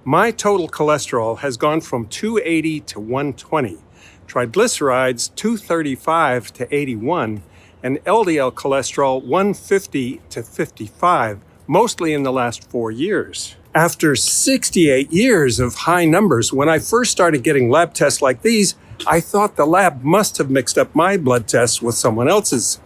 My total cholesterol has gone from 280 to 120, triglycerides 235 to 81, and LDL cholesterol 150 to 55, mostly in the last 4 years. After 68 years of high numbers, when I first started getting lab tests like these, I thought the lab must have mixed up my blood tests with someone else's.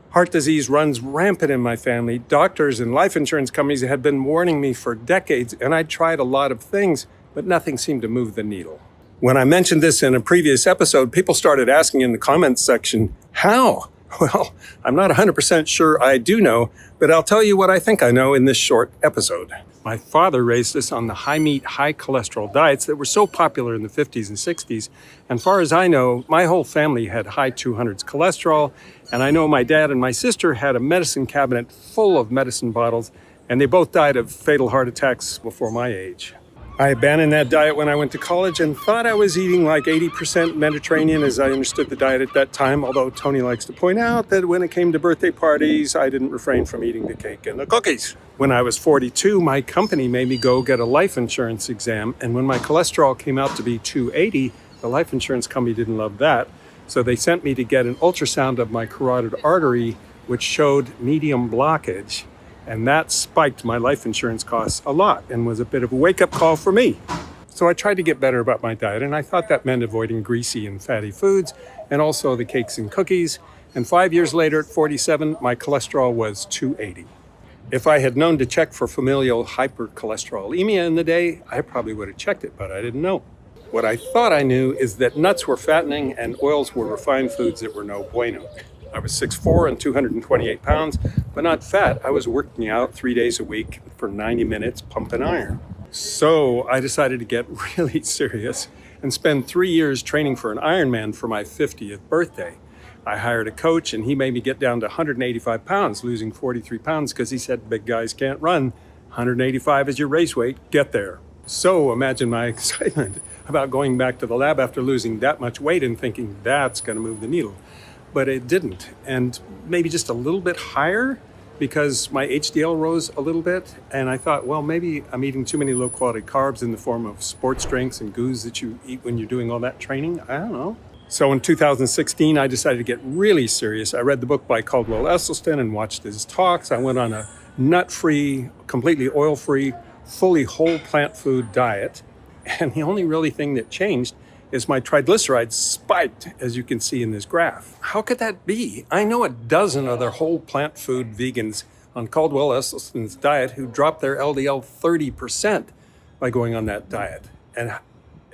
Heart disease runs rampant in my family. Doctors and life insurance companies had been warning me for decades, and I tried a lot of things, but nothing seemed to move the needle. When I mentioned this in a previous episode, people started asking in the comments section, how? Well, I'm not 100% sure I do know, but I'll tell you what I think I know in this short episode. My father raised us on the high-meat, high-cholesterol diets that were so popular in the 50s and 60s. And far as I know, my whole family had high 200s cholesterol, and I know my dad and my sister had a medicine cabinet full of medicine bottles, and they both died of fatal heart attacks before my age. I abandoned that diet when I went to college and thought I was eating like 80% Mediterranean as I understood the diet at that time, although Tony likes to point out that when it came to birthday parties, I didn't refrain from eating the cake and the cookies. When I was 42, my company made me go get a life insurance exam, and when my cholesterol came out to be 280, the life insurance company didn't love that, so they sent me to get an ultrasound of my carotid artery, which showed medium blockage. And that spiked my life insurance costs a lot and was a bit of a wake-up call for me. So I tried to get better about my diet, and I thought that meant avoiding greasy and fatty foods and also the cakes and cookies. And 5 years later, at 47, my cholesterol was 280. If I had known to check for familial hypercholesterolemia in the day, I probably would have checked it, but I didn't know. What I thought I knew is that nuts were fattening and oils were refined foods that were no bueno. I was 6'4" and 228 pounds, but not fat. I was working out 3 days a week for 90 minutes pumping iron. So I decided to get really serious and spend 3 years training for an Ironman for my 50th birthday. I hired a coach and he made me get down to 185 pounds, losing 43 pounds because he said big guys can't run. 185 is your race weight, get there. So imagine my excitement about going back to the lab after losing that much weight and thinking that's going to move the needle. But it didn't, and maybe just a little bit higher because my HDL rose a little bit, and I thought, well, maybe I'm eating too many low-quality carbs in the form of sports drinks and goos that you eat when you're doing all that training. I don't know. So in 2016, I decided to get really serious. I read the book by Esselsyn and watched his talks. I went on a nut-free, completely oil-free, fully whole plant food diet, and the only really thing that changed is my triglycerides spiked, as you can see in this graph. How could that be? I know a dozen other whole plant food vegans on Esselsyn's diet who dropped their LDL 30% by going on that diet. And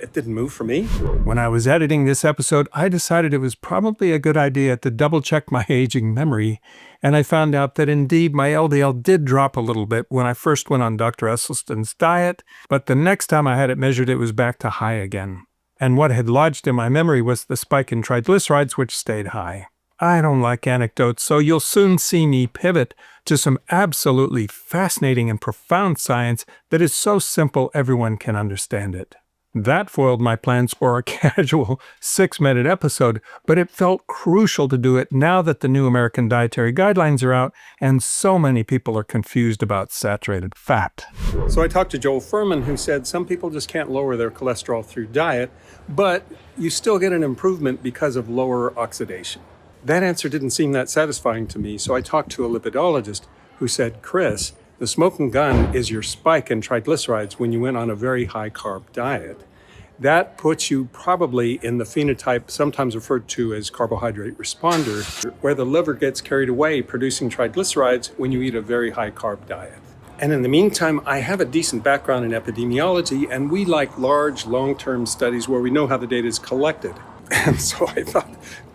it didn't move for me. When I was editing this episode, I decided it was probably a good idea to double check my aging memory. And I found out that indeed my LDL did drop a little bit when I first went on Dr. Esselsyn's diet, but the next time I had it measured, it was back to high again. And what had lodged in my memory was the spike in triglycerides, which stayed high. I don't like anecdotes, so you'll soon see me pivot to some absolutely fascinating and profound science that is so simple everyone can understand it. That foiled my plans for a casual 6-minute episode, but it felt crucial to do it now that the new American Dietary Guidelines are out and so many people are confused about saturated fat. So I talked to Joel Fuhrman, who said some people just can't lower their cholesterol through diet, but you still get an improvement because of lower oxidation. That answer didn't seem that satisfying to me, so I talked to a lipidologist who said, Chris, the smoking gun is your spike in triglycerides when you went on a very high-carb diet. That puts you probably in the phenotype sometimes referred to as carbohydrate responder, where the liver gets carried away producing triglycerides when you eat a very high-carb diet. And in the meantime, I have a decent background in epidemiology, and we like large, long-term studies where we know how the data is collected. And so I thought,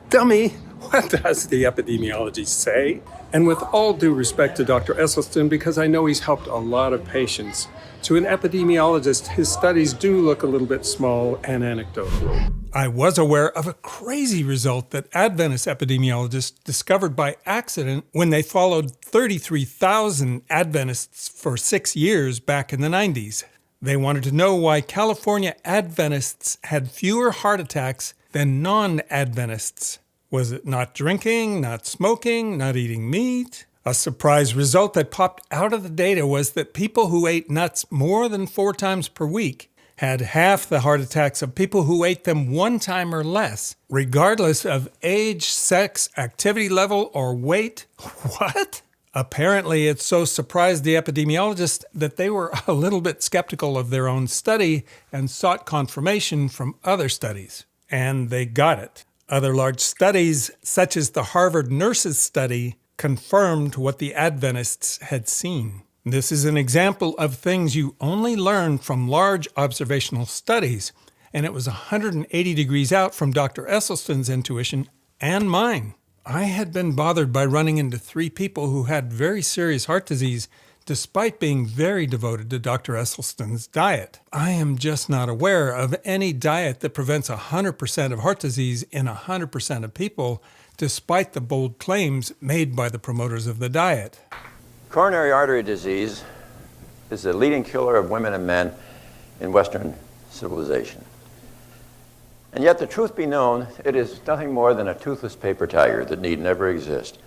dummy, what does the epidemiology say? And with all due respect to Dr. Esselsyn, because I know he's helped a lot of patients, to an epidemiologist, his studies do look a little bit small and anecdotal. I was aware of a crazy result that Adventist epidemiologists discovered by accident when they followed 33,000 Adventists for 6 years back in the 90s. They wanted to know why California Adventists had fewer heart attacks than non-Adventists. Was it not drinking, not smoking, not eating meat? A surprise result that popped out of the data was that people who ate nuts more than 4 times per week had half the heart attacks of people who ate them 1 time or less, regardless of age, sex, activity level, or weight. What? Apparently, it so surprised the epidemiologists that they were a little bit skeptical of their own study and sought confirmation from other studies. And they got it. Other large studies, such as the Harvard Nurses Study, confirmed what the Adventists had seen. This is an example of things you only learn from large observational studies, and it was 180 degrees out from Dr. Esselsyn's intuition and mine. I had been bothered by running into 3 people who had very serious heart disease despite being very devoted to Dr. Esselsyn's diet. I am just not aware of any diet that prevents 100% of heart disease in 100% of people, despite the bold claims made by the promoters of the diet. Coronary artery disease is the leading killer of women and men in Western civilization. And yet, the truth be known, it is nothing more than a toothless paper tiger that need never exist.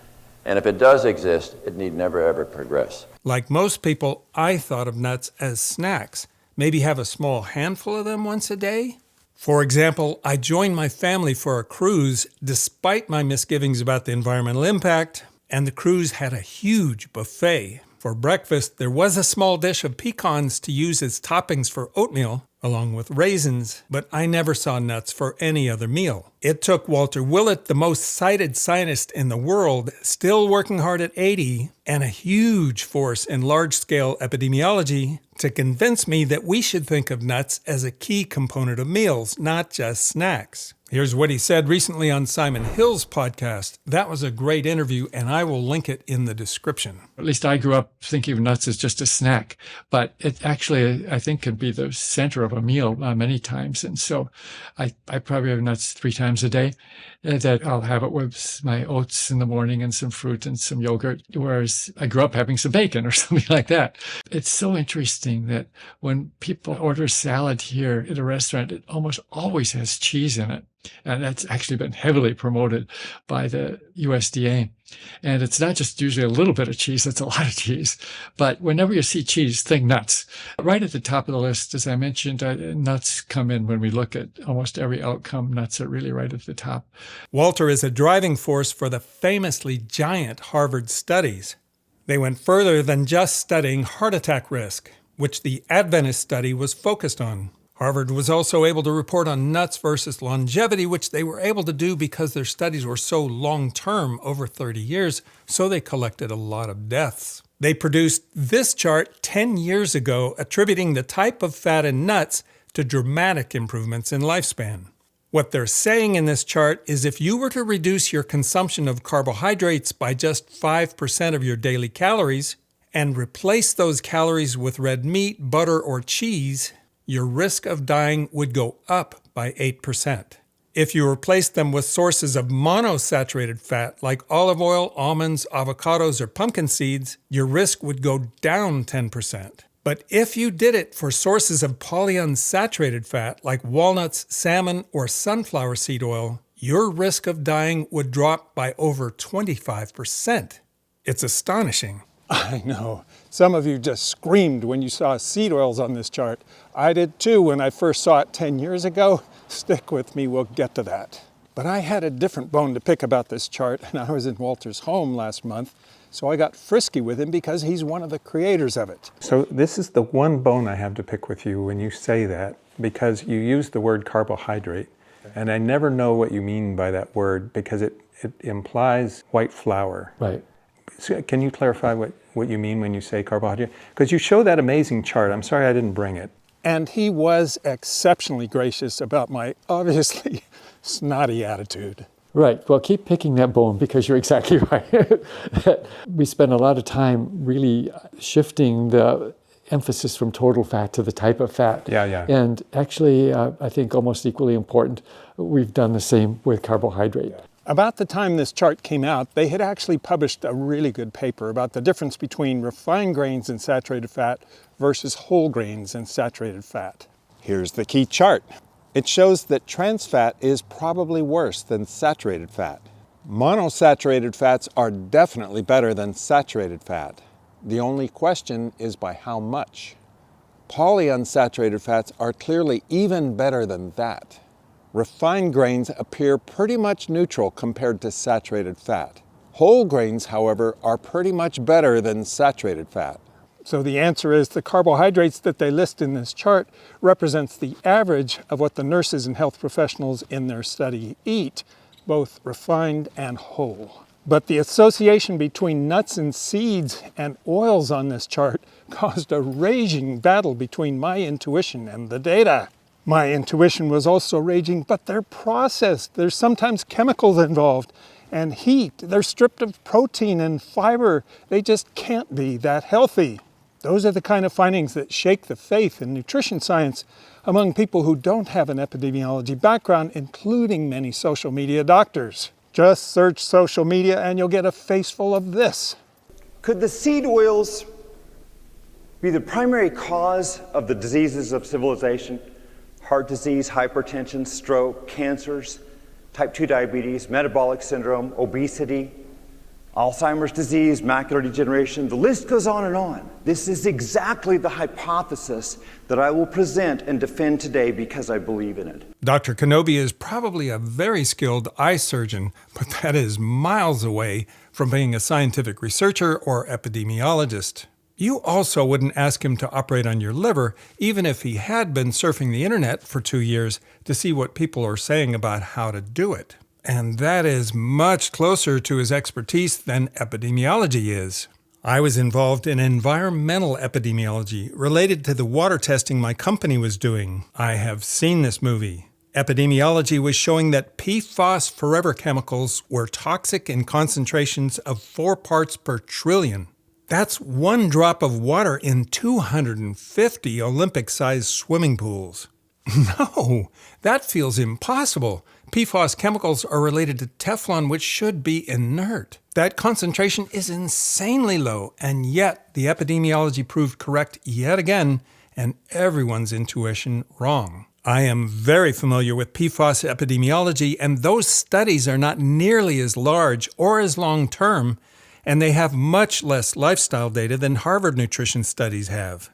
And if it does exist, it need never ever progress. Like most people, I thought of nuts as snacks. Maybe have a small handful of them once a day. For example, I joined my family for a cruise despite my misgivings about the environmental impact, and the cruise had a huge buffet. For breakfast, there was a small dish of pecans to use as toppings for oatmeal, along with raisins, but I never saw nuts for any other meal. It took Walter Willett, the most cited scientist in the world, still working hard at 80, and a huge force in large-scale epidemiology to convince me that we should think of nuts as a key component of meals, not just snacks. Here's what he said recently on Simon Hill's podcast. That was a great interview, and I will link it in the description. At least I grew up thinking of nuts as just a snack, but it actually, I think, can be the center of a meal many times. And so I probably have nuts 3 times a day. That I'll have it with my oats in the morning and some fruit and some yogurt, whereas I grew up having some bacon or something like that. It's so interesting that when people order salad here at a restaurant, it almost always has cheese in it. And that's actually been heavily promoted by the USDA. And it's not just usually a little bit of cheese, it's a lot of cheese. But whenever you see cheese, think nuts. Right at the top of the list, as I mentioned, nuts come in when we look at almost every outcome. Nuts are really right at the top. Walter is a driving force for the famously giant Harvard studies. They went further than just studying heart attack risk, which the Adventist study was focused on. Harvard was also able to report on nuts versus longevity, which they were able to do because their studies were so long-term, over 30 years, so they collected a lot of deaths. They produced this chart 10 years ago, attributing the type of fat in nuts to dramatic improvements in lifespan. What they're saying in this chart is if you were to reduce your consumption of carbohydrates by just 5% of your daily calories and replace those calories with red meat, butter, or cheese, your risk of dying would go up by 8%. If you replace them with sources of monosaturated fat like olive oil, almonds, avocados, or pumpkin seeds, your risk would go down 10%. But if you did it for sources of polyunsaturated fat like walnuts, salmon, or sunflower seed oil, your risk of dying would drop by over 25%. It's astonishing. I know. Some of you just screamed when you saw seed oils on this chart. I did too when I first saw it 10 years ago. Stick with me, we'll get to that. But I had a different bone to pick about this chart, and I was in Walter's home last month, so I got frisky with him because he's one of the creators of it. So this is the one bone I have to pick with you when you say that, because you use the word carbohydrate, and I never know what you mean by that word because it implies white flour. Right. So can you clarify what you mean when you say carbohydrate? Because you show that amazing chart. I'm sorry I didn't bring it. And he was exceptionally gracious about my obviously snotty attitude. Right. Well, keep picking that bone because you're exactly right. We spend a lot of time really shifting the emphasis from total fat to the type of fat. Yeah. And actually, I think almost equally important, we've done the same with carbohydrate. About the time this chart came out, they had actually published a really good paper about the difference between refined grains in saturated fat versus whole grains in saturated fat. Here's the key chart. It shows that trans fat is probably worse than saturated fat. Monosaturated fats are definitely better than saturated fat. The only question is by how much. Polyunsaturated fats are clearly even better than that. Refined grains appear pretty much neutral compared to saturated fat. Whole grains, however, are pretty much better than saturated fat. So the answer is the carbohydrates that they list in this chart represents the average of what the nurses and health professionals in their study eat, both refined and whole. But the association between nuts and seeds and oils on this chart caused a raging battle between my intuition and the data. My intuition was also raging, but they're processed. There's sometimes chemicals involved and heat. They're stripped of protein and fiber. They just can't be that healthy. Those are the kind of findings that shake the faith in nutrition science among people who don't have an epidemiology background, including many social media doctors. Just search social media and you'll get a face full of this. Could the seed oils be the primary cause of the diseases of civilization? Heart disease, hypertension, stroke, cancers, type 2 diabetes, metabolic syndrome, obesity, Alzheimer's disease, macular degeneration, the list goes on and on. This is exactly the hypothesis that I will present and defend today because I believe in it. Dr. Kenobi is probably a very skilled eye surgeon, but that is miles away from being a scientific researcher or epidemiologist. You also wouldn't ask him to operate on your liver, even if he had been surfing the internet for 2 years to see what people are saying about how to do it. And that is much closer to his expertise than epidemiology is. I was involved in environmental epidemiology related to the water testing my company was doing. I have seen this movie. Epidemiology was showing that PFAS forever chemicals were toxic in concentrations of 4 parts per trillion. That's 1 drop of water in 250 Olympic-sized swimming pools. No, that feels impossible. PFAS chemicals are related to Teflon, which should be inert. That concentration is insanely low, and yet the epidemiology proved correct yet again, and everyone's intuition wrong. I am very familiar with PFAS epidemiology, and those studies are not nearly as large or as long-term, and they have much less lifestyle data than Harvard nutrition studies have.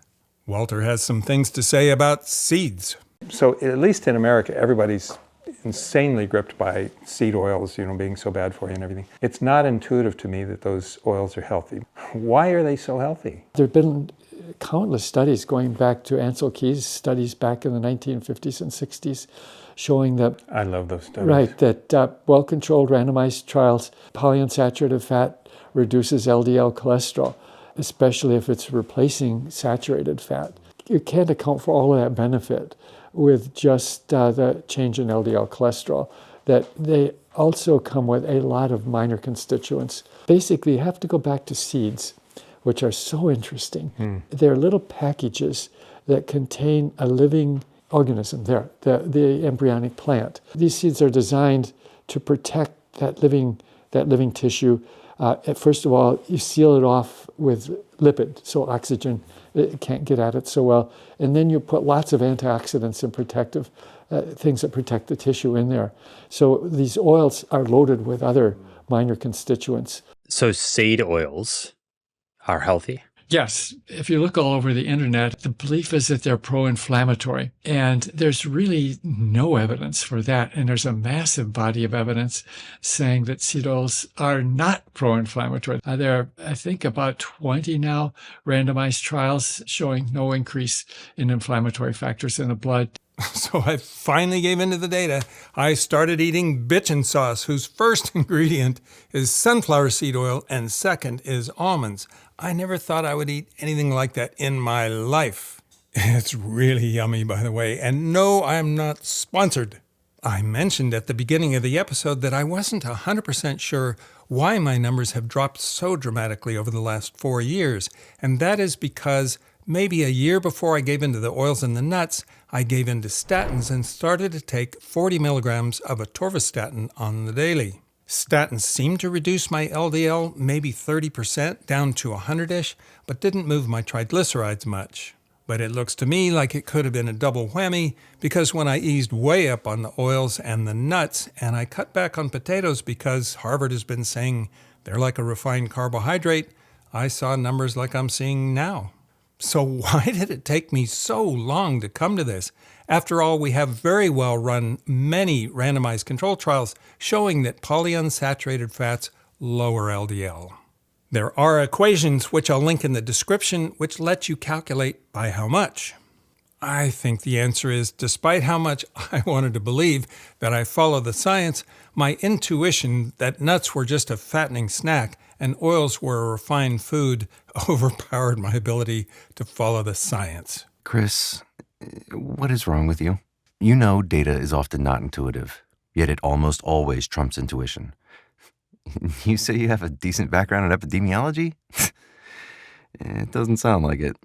Walter has some things to say about seeds. So at least in America, everybody's insanely gripped by seed oils, being so bad for you and everything. It's not intuitive to me that those oils are healthy. Why are they so healthy? There have been countless studies going back to Ansel Keys' studies back in the 1950s and 60s showing that... I love those studies. Right, that well-controlled randomized trials, polyunsaturated fat reduces LDL cholesterol, especially if it's replacing saturated fat. You can't account for all of that benefit with just the change in LDL cholesterol, that they also come with a lot of minor constituents. Basically, you have to go back to seeds, which are so interesting. They're little packages that contain a living organism there, the embryonic plant. These seeds are designed to protect that living tissue. First of all, you seal it off with lipid, so oxygen it can't get at it so well. And then you put lots of antioxidants and protective things that protect the tissue in there. So these oils are loaded with other minor constituents. So seed oils are healthy? Yes. If you look all over the internet, the belief is that they're pro-inflammatory. And there's really no evidence for that. And there's a massive body of evidence saying that seed oils are not pro-inflammatory. There are, I think, about 20 now randomized trials showing no increase in inflammatory factors in the blood. So I finally gave in to the data. I started eating bitchin' sauce, whose first ingredient is sunflower seed oil and second is almonds. I never thought I would eat anything like that in my life. It's really yummy, by the way, and no, I'm not sponsored. I mentioned at the beginning of the episode that I wasn't 100% sure why my numbers have dropped so dramatically over the last 4 years, and that is because maybe a year before I gave into the oils and the nuts, I gave into statins and started to take 40 milligrams of atorvastatin on the daily. Statins seemed to reduce my LDL maybe 30% down to 100-ish, but didn't move my triglycerides much. But it looks to me like it could have been a double whammy, because when I eased way up on the oils and the nuts, and I cut back on potatoes because Harvard has been saying they're like a refined carbohydrate, I saw numbers like I'm seeing now. So why did it take me so long to come to this? After all, we have very well run many randomized control trials showing that polyunsaturated fats lower LDL. There are equations, which I'll link in the description, which let you calculate by how much. I think the answer is, despite how much I wanted to believe that I follow the science, my intuition that nuts were just a fattening snack and oils were a refined food overpowered my ability to follow the science. Chris, what is wrong with you? You know data is often not intuitive, yet it almost always trumps intuition. You say you have a decent background in epidemiology? It doesn't sound like it.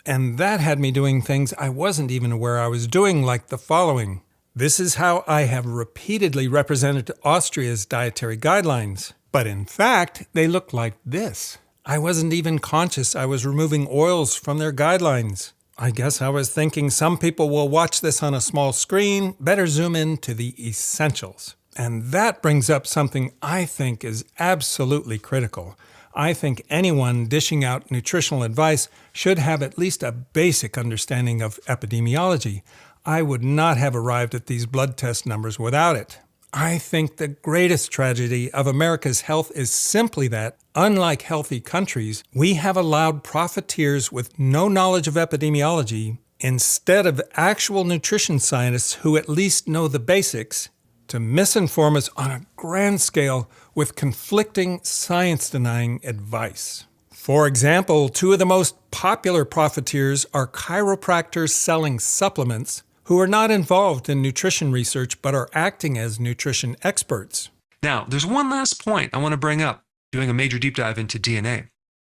And that had me doing things I wasn't even aware I was doing, like the following. This is how I have repeatedly represented Austria's dietary guidelines. But in fact, they look like this. I wasn't even conscious I was removing oils from their guidelines. I guess I was thinking some people will watch this on a small screen, better zoom in to the essentials. And that brings up something I think is absolutely critical. I think anyone dishing out nutritional advice should have at least a basic understanding of epidemiology. I would not have arrived at these blood test numbers without it. I think the greatest tragedy of America's health is simply that, unlike healthy countries, we have allowed profiteers with no knowledge of epidemiology, instead of actual nutrition scientists who at least know the basics, to misinform us on a grand scale with conflicting, science-denying advice. For example, two of the most popular profiteers are chiropractors selling supplements who are not involved in nutrition research but are acting as nutrition experts. Now, there's one last point I want to bring up, doing a major deep dive into DNA.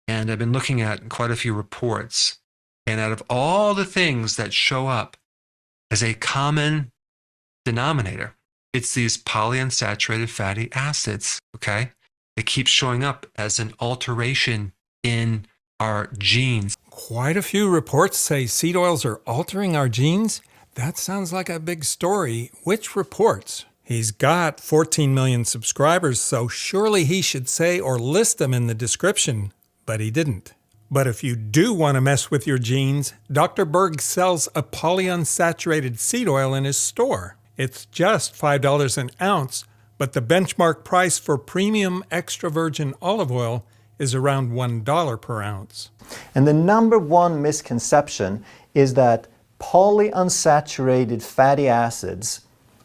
And I've been looking at quite a few reports. And out of all the things that show up as a common denominator, it's these polyunsaturated fatty acids, okay? It keeps showing up as an alteration in our genes. Quite a few reports say seed oils are altering our genes. That sounds like a big story. Which reports? He's got 14 million subscribers, so surely he should say or list them in the description, but he didn't. But if you do want to mess with your genes, Dr. Berg sells a polyunsaturated seed oil in his store. It's just $5 an ounce, but the benchmark price for premium extra virgin olive oil is around $1 per ounce. And the number one misconception is that polyunsaturated fatty acids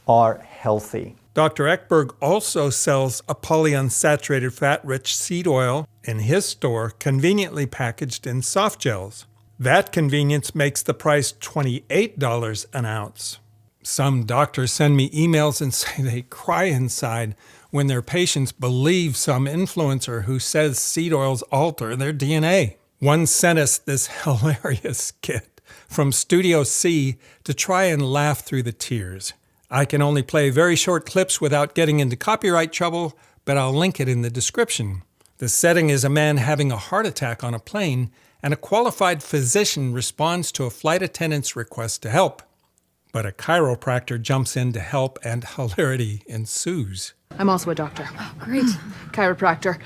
are healthy. Dr. Ekberg also sells a polyunsaturated fat-rich seed oil in his store, conveniently packaged in soft gels. That convenience makes the price $28 an ounce. Some doctors send me emails and say they cry inside when their patients believe some influencer who says seed oils alter their DNA. One sent us this hilarious skit from Studio C to try and laugh through the tears. I can only play very short clips without getting into copyright trouble, but I'll link it in the description. The setting is a man having a heart attack on a plane, and a qualified physician responds to a flight attendant's request to help. But a chiropractor jumps in to help, and hilarity ensues. I'm also a doctor. Oh, great. Chiropractor.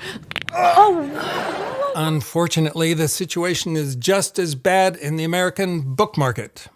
Unfortunately, the situation is just as bad in the American book market.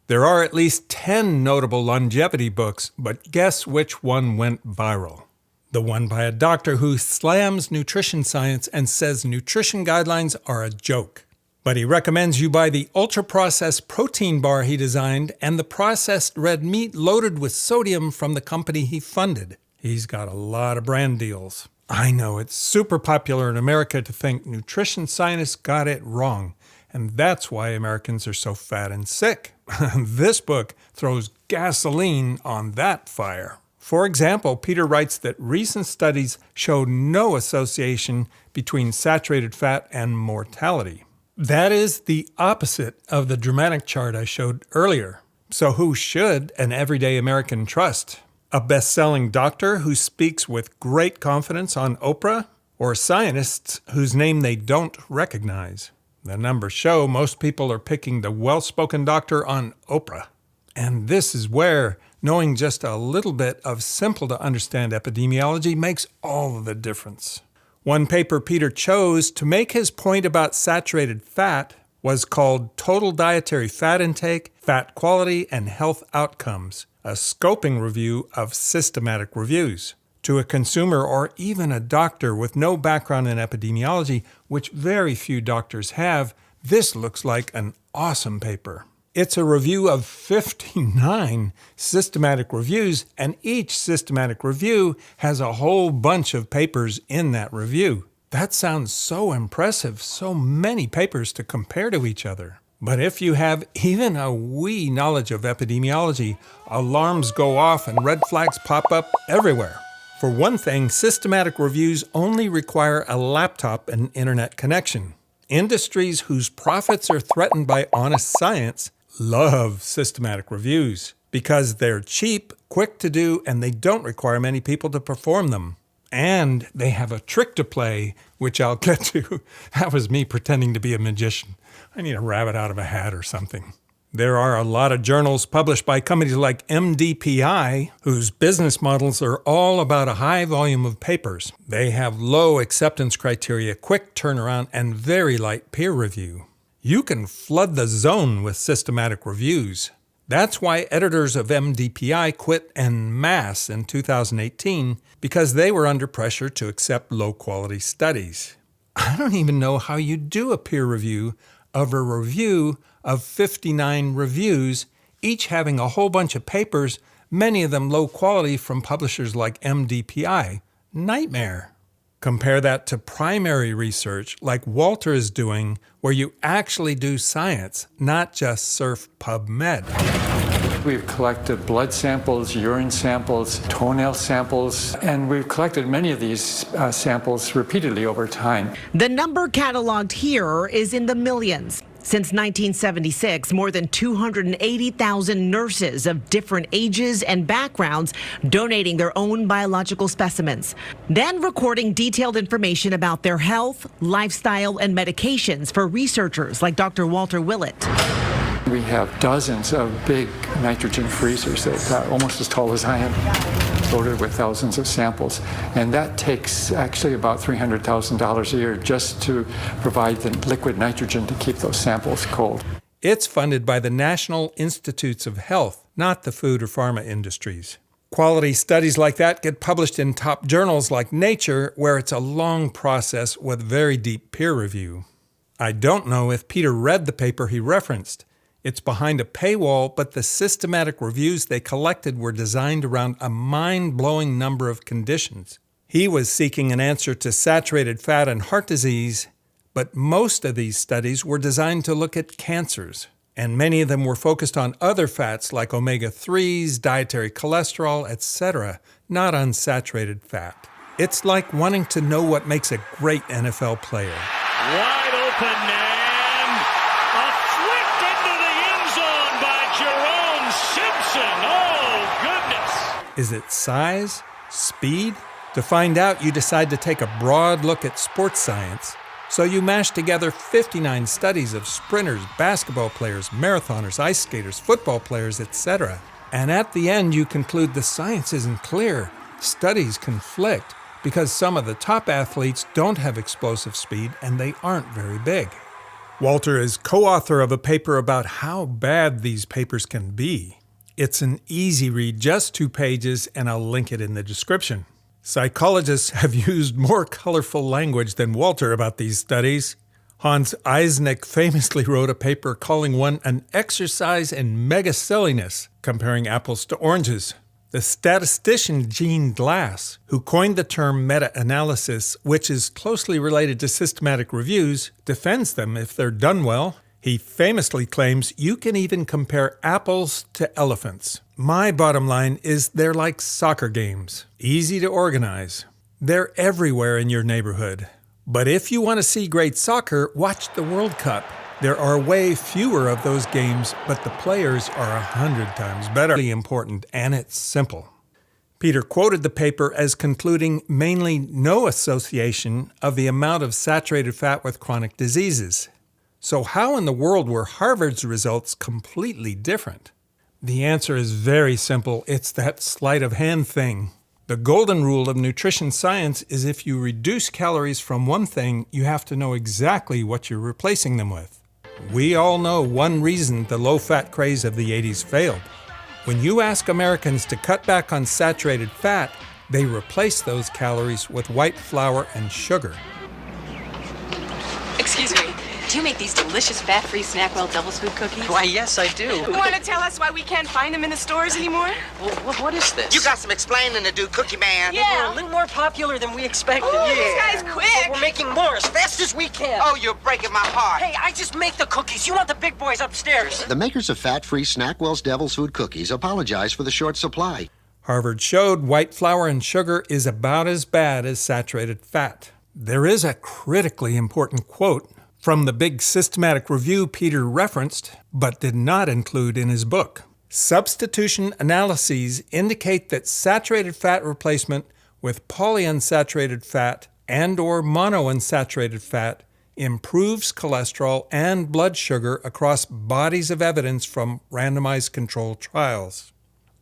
There are at least 10 notable longevity books, but guess which one went viral? The one by a doctor who slams nutrition science and says nutrition guidelines are a joke. But he recommends you buy the ultra-processed protein bar he designed and the processed red meat loaded with sodium from the company he funded. He's got a lot of brand deals. I know it's super popular in America to think nutrition scientists got it wrong, and that's why Americans are so fat and sick. This book throws gasoline on that fire. For example, Peter writes that recent studies show no association between saturated fat and mortality. That is the opposite of the dramatic chart I showed earlier. So who should an everyday American trust? A best-selling doctor who speaks with great confidence on Oprah? Or scientists whose name they don't recognize? The numbers show most people are picking the well-spoken doctor on Oprah. And this is where knowing just a little bit of simple-to-understand epidemiology makes all of the difference. One paper Peter chose to make his point about saturated fat was called Total Dietary Fat Intake, Fat Quality, and Health Outcomes, a scoping review of systematic reviews. To a consumer or even a doctor with no background in epidemiology, which very few doctors have, this looks like an awesome paper. It's a review of 59 systematic reviews, and each systematic review has a whole bunch of papers in that review. That sounds so impressive, so many papers to compare to each other. But if you have even a wee knowledge of epidemiology, alarms go off and red flags pop up everywhere. For one thing, systematic reviews only require a laptop and internet connection. Industries whose profits are threatened by honest science love systematic reviews because they're cheap, quick to do, and they don't require many people to perform them. And they have a trick to play, which I'll get to. That was me pretending to be a magician. I need a rabbit out of a hat or something. There are a lot of journals published by companies like MDPI, whose business models are all about a high volume of papers. They have low acceptance criteria, quick turnaround, and very light peer review. You can flood the zone with systematic reviews. That's why editors of MDPI quit en masse in 2018, because they were under pressure to accept low-quality studies. I don't even know how you do a peer review of a review of 59 reviews, each having a whole bunch of papers, many of them low quality from publishers like MDPI. Nightmare. Compare that to primary research like Walter is doing, where you actually do science, not just surf PubMed. We've collected blood samples, urine samples, toenail samples, and we've collected many of these samples repeatedly over time. The number cataloged here is in the millions. Since 1976, more than 280,000 nurses of different ages and backgrounds donating their own biological specimens, then recording detailed information about their health, lifestyle, and medications for researchers like Dr. Walter Willett. We have dozens of big nitrogen freezers that are almost as tall as I am, loaded with thousands of samples. And that takes actually about $300,000 a year just to provide the liquid nitrogen to keep those samples cold. It's funded by the National Institutes of Health, not the food or pharma industries. Quality studies like that get published in top journals like Nature, where it's a long process with very deep peer review. I don't know if Peter read the paper he referenced. It's behind a paywall, but the systematic reviews they collected were designed around a mind-blowing number of conditions. He was seeking an answer to saturated fat and heart disease, but most of these studies were designed to look at cancers, and many of them were focused on other fats like omega-3s, dietary cholesterol, etc., not unsaturated fat. It's like wanting to know what makes a great NFL player. Wide open and a flick into the end zone by Jerome Simpson. Oh, goodness. Is it size? Speed? To find out, you decide to take a broad look at sports science. So you mash together 59 studies of sprinters, basketball players, marathoners, ice skaters, football players, etc. And at the end, you conclude the science isn't clear. Studies conflict because some of the top athletes don't have explosive speed and they aren't very big. Walter is co-author of a paper about how bad these papers can be. It's an easy read, just 2 pages, and I'll link it in the description. Psychologists have used more colorful language than Walter about these studies. Hans Eisnick famously wrote a paper calling one an exercise in mega silliness, comparing apples to oranges. The statistician Gene Glass, who coined the term meta-analysis, which is closely related to systematic reviews, defends them if they're done well. He famously claims you can even compare apples to elephants. My bottom line is they're like soccer games, easy to organize. They're everywhere in your neighborhood. But if you want to see great soccer, watch the World Cup. There are way fewer of those games, but the players are 100 times better. Really important, and it's simple. Peter quoted the paper as concluding mainly no association of the amount of saturated fat with chronic diseases. So how in the world were Harvard's results completely different? The answer is very simple. It's that sleight of hand thing. The golden rule of nutrition science is if you reduce calories from one thing, you have to know exactly what you're replacing them with. We all know one reason the low-fat craze of the 80s failed. When you ask Americans to cut back on saturated fat, they replace those calories with white flour and sugar. Excuse me, do you make these delicious fat-free Snackwell Double Scoop cookies? Why, yes, I do. You want to tell us why we can't find them in the stores anymore? Well, what is this? You got some explaining to do, Cookie Man. Yeah. We're a little more popular than we expected. Ooh, this guy's quick. We're making more as fast as we can. Oh, you're breaking my heart. Hey, I just make the cookies. You want the big boys upstairs. The makers of fat-free Snackwell's Devil's Food Cookies apologize for the short supply. Harvard showed white flour and sugar is about as bad as saturated fat. There is a critically important quote from the big systematic review Peter referenced, but did not include in his book. Substitution analyses indicate that saturated fat replacement with polyunsaturated fat and/or monounsaturated fat improves cholesterol and blood sugar across bodies of evidence from randomized controlled trials.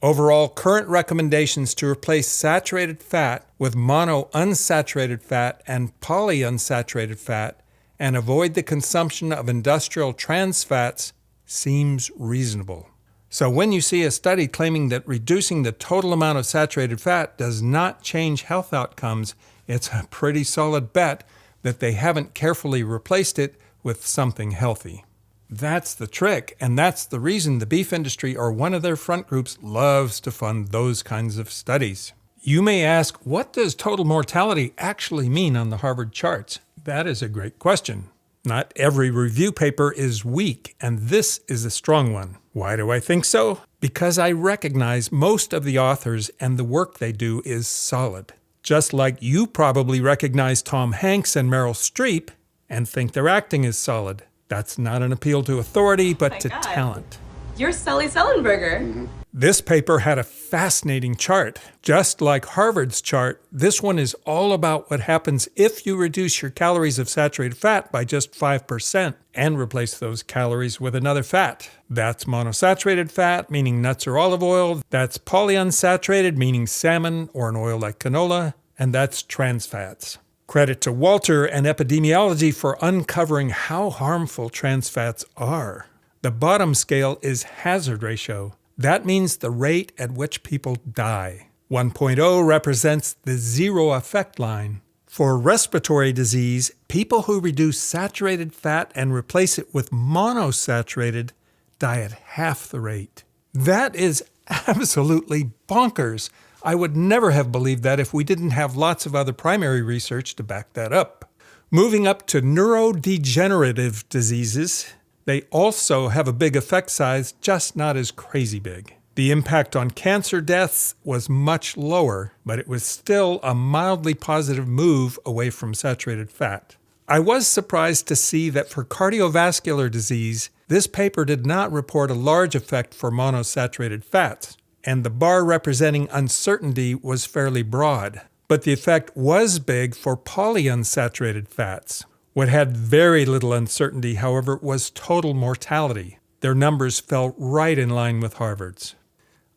Overall, current recommendations to replace saturated fat with monounsaturated fat and polyunsaturated fat and avoid the consumption of industrial trans fats seems reasonable. So when you see a study claiming that reducing the total amount of saturated fat does not change health outcomes, it's a pretty solid bet that they haven't carefully replaced it with something healthy. That's the trick, and that's the reason the beef industry or one of their front groups loves to fund those kinds of studies. You may ask, what does total mortality actually mean on the Harvard charts? That is a great question. Not every review paper is weak, and this is a strong one. Why do I think so? Because I recognize most of the authors and the work they do is solid. Just like you probably recognize Tom Hanks and Meryl Streep and think their acting is solid. That's not an appeal to authority, but to talent. You're Sully Sullenberger. Mm-hmm. This paper had a fascinating chart. Just like Harvard's chart, this one is all about what happens if you reduce your calories of saturated fat by just 5% and replace those calories with another fat. That's monosaturated fat, meaning nuts or olive oil. That's polyunsaturated, meaning salmon or an oil like canola. And that's trans fats. Credit to Walter and epidemiology for uncovering how harmful trans fats are. The bottom scale is hazard ratio. That means the rate at which people die. 1.0 represents the zero effect line. For respiratory disease, people who reduce saturated fat and replace it with monosaturated die at half the rate. That is absolutely bonkers. I would never have believed that if we didn't have lots of other primary research to back that up. Moving up to neurodegenerative diseases, they also have a big effect size, just not as crazy big. The impact on cancer deaths was much lower, but it was still a mildly positive move away from saturated fat. I was surprised to see that for cardiovascular disease, this paper did not report a large effect for monosaturated fats, and the bar representing uncertainty was fairly broad. But the effect was big for polyunsaturated fats. What had very little uncertainty, however, was total mortality. Their numbers fell right in line with Harvard's.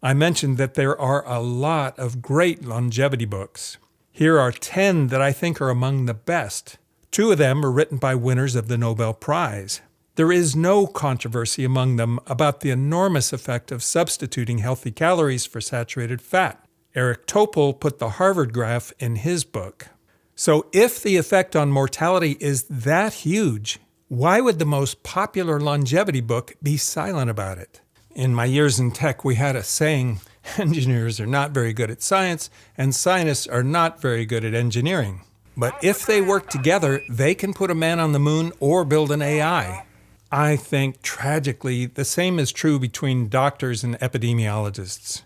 I mentioned that there are a lot of great longevity books. Here are 10 that I think are among the best. 2 of them are written by winners of the Nobel Prize. There is no controversy among them about the enormous effect of substituting healthy calories for saturated fat. Eric Topol put the Harvard graph in his book. So if the effect on mortality is that huge, why would the most popular longevity book be silent about it? In my years in tech, we had a saying, engineers are not very good at science, and scientists are not very good at engineering. But if they work together, they can put a man on the moon or build an AI. I think, tragically, the same is true between doctors and epidemiologists.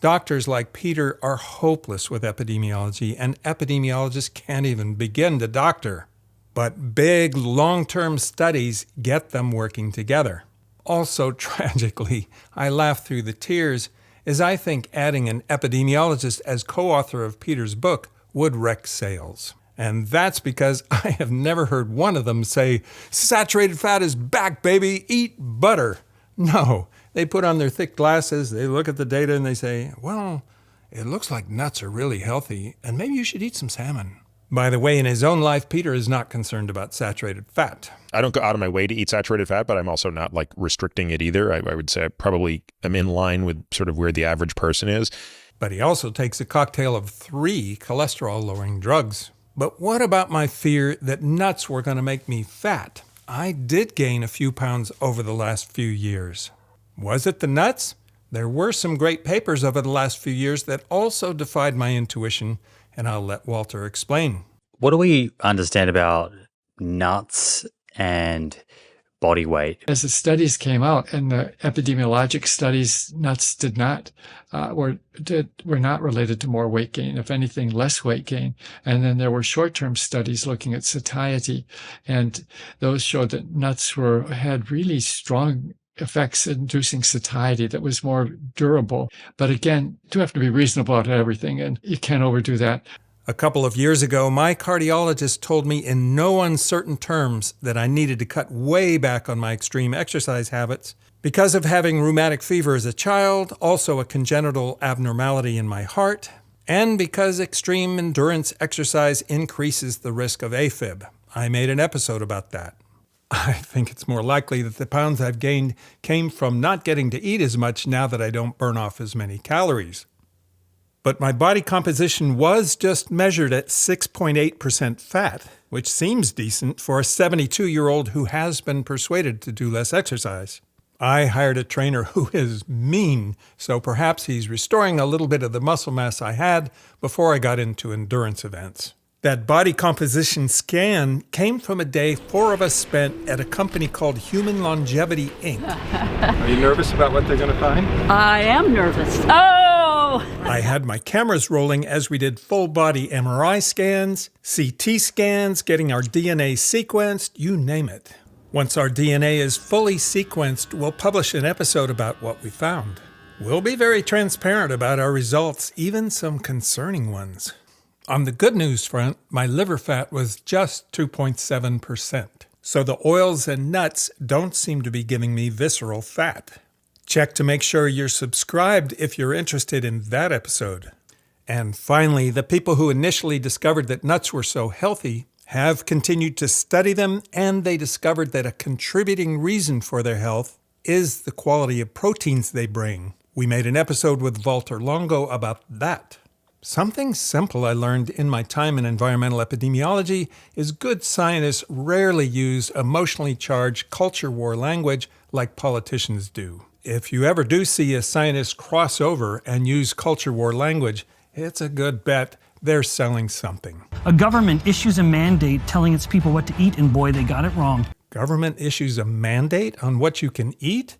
Doctors like Peter are hopeless with epidemiology, and epidemiologists can't even begin to doctor. But big, long-term studies get them working together. Also, tragically, I laugh through the tears, as I think adding an epidemiologist as co-author of Peter's book would wreck sales. And that's because I have never heard one of them say, saturated fat is back, baby, eat butter. No, they put on their thick glasses, they look at the data, and they say, well, it looks like nuts are really healthy, and maybe you should eat some salmon. By the way, in his own life, Peter is not concerned about saturated fat. I don't go out of my way to eat saturated fat, but I'm also not like restricting it either. I would say I probably am in line with sort of where the average person is. But he also takes a cocktail of 3 cholesterol-lowering drugs. But what about my fear that nuts were going to make me fat? I did gain a few pounds over the last few years. Was it the nuts? There were some great papers over the last few years that also defied my intuition, and I'll let Walter explain. What do we understand about nuts and body weight? As the studies came out and the epidemiologic studies, nuts did not were not related to more weight gain. If anything, less weight gain. And then there were short-term studies looking at satiety, and those showed that nuts had really strong effects inducing satiety that was more durable. But again, you do have to be reasonable about everything, and you can't overdo that. A couple of years ago, my cardiologist told me in no uncertain terms that I needed to cut way back on my extreme exercise habits. Because of having rheumatic fever as a child, also a congenital abnormality in my heart, and because extreme endurance exercise increases the risk of AFib. I made an episode about that. I think it's more likely that the pounds I've gained came from not getting to eat as much now that I don't burn off as many calories. But my body composition was just measured at 6.8% fat, which seems decent for a 72-year-old who has been persuaded to do less exercise. I hired a trainer who is mean, so perhaps he's restoring a little bit of the muscle mass I had before I got into endurance events. That body composition scan came from a day 4 of us spent at a company called Human Longevity, Inc. Are you nervous about what they're going to find? I am nervous. Oh! I had my cameras rolling as we did full-body MRI scans, CT scans, getting our DNA sequenced, you name it. Once our DNA is fully sequenced, we'll publish an episode about what we found. We'll be very transparent about our results, even some concerning ones. On the good news front, my liver fat was just 2.7%. So the oils and nuts don't seem to be giving me visceral fat. Check to make sure you're subscribed if you're interested in that episode. And finally, the people who initially discovered that nuts were so healthy have continued to study them, and they discovered that a contributing reason for their health is the quality of proteins they bring. We made an episode with Walter Longo about that. Something simple I learned in my time in environmental epidemiology is good scientists rarely use emotionally charged culture war language like politicians do. If you ever do see a scientist cross over and use culture war language, it's a good bet they're selling something. A government issues a mandate telling its people what to eat, and boy, they got it wrong. Government issues a mandate on what you can eat?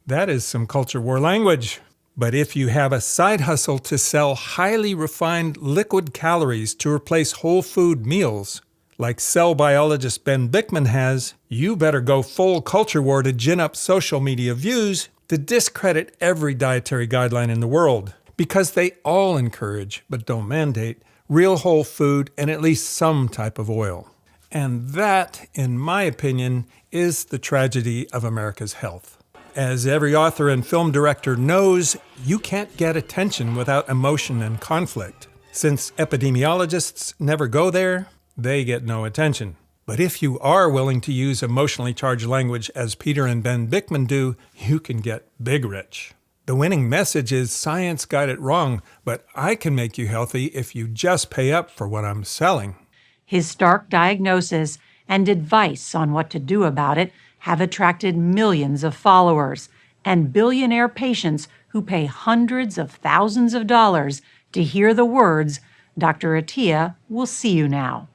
That is some culture war language. But if you have a side hustle to sell highly refined liquid calories to replace whole food meals, like cell biologist Ben Bickman has, you better go full culture war to gin up social media views to discredit every dietary guideline in the world, because they all encourage, but don't mandate, real whole food and at least some type of oil. And that, in my opinion, is the tragedy of America's health. As every author and film director knows, you can't get attention without emotion and conflict. Since epidemiologists never go there, they get no attention. But if you are willing to use emotionally charged language as Peter and Ben Bickman do, you can get big rich. The winning message is science got it wrong, but I can make you healthy if you just pay up for what I'm selling. His stark diagnosis and advice on what to do about it have attracted millions of followers and billionaire patients who pay hundreds of thousands of dollars to hear the words, "Dr. Attia will see you now."